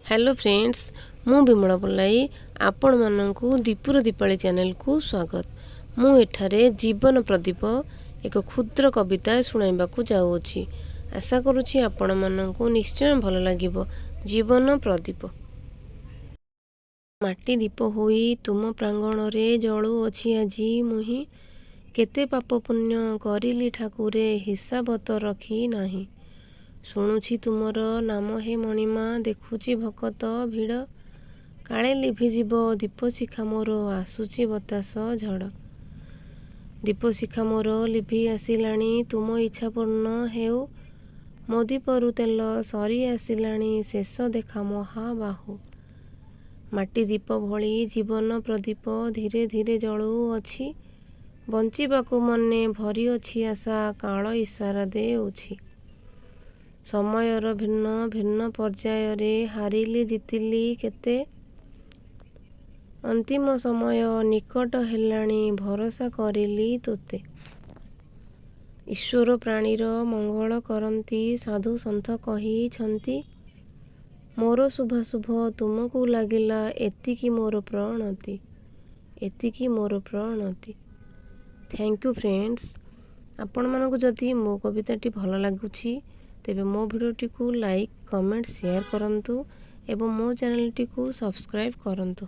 Hello friends, मु विमला पल्लाई आपण मानकु दीपुर Deepali channel को स्वागत। मु एठारे जीवन प्रदीप एक क्षुद्र कविता शुणाइबाकू जाउछि। आशा करुछि आपण मानकु निश्चय भल लागिबो। जीवन प्रदीप। माटी दीप होई तुम प्रांगण रे जलुअछि आजी मुहि। केते पाप पुण्य करिली ठाकुरे हिसाब तो रखी नाही। शुणुछि तुमर नाम हे मणिमा देखुछि भकत भिड़। काले लिभिजीव दीप शिखा मोर आसुछि बतास झड़। दीप शिखा मोर लिभि आसिलाणी तुम इच्छा पूर्ण हेउ। मो दीपरु तेल सरी आसिलाणी शेष देखा महाबाहु। माटी दीप भली जीवन प्रदीप धीरे धीरे जलुअछि। बंचिबाकू मने भरी अछि आशा काल इशारा देउछि। समयर भिन्न भिन्न पर्याय रे हारिली जितिली केते। अंतिम समय निकट हेलाणी भरोसा करिली तोते। ईश्वर प्राणीर मंगल करंती साधु सन्थ कही छंती। मोर शुभाशुभ तुमको लागिला एतिकी मोर प्रणति। एतिकी मोर प्रणति। Thank you friends. आपण मानकु जदि मो कविताटी भल लागुछि तेबे मो भिडियोटी को लाइक कमेंट शेयर करंतु एवं मो चैनलटी को सब्सक्राइब करंतु।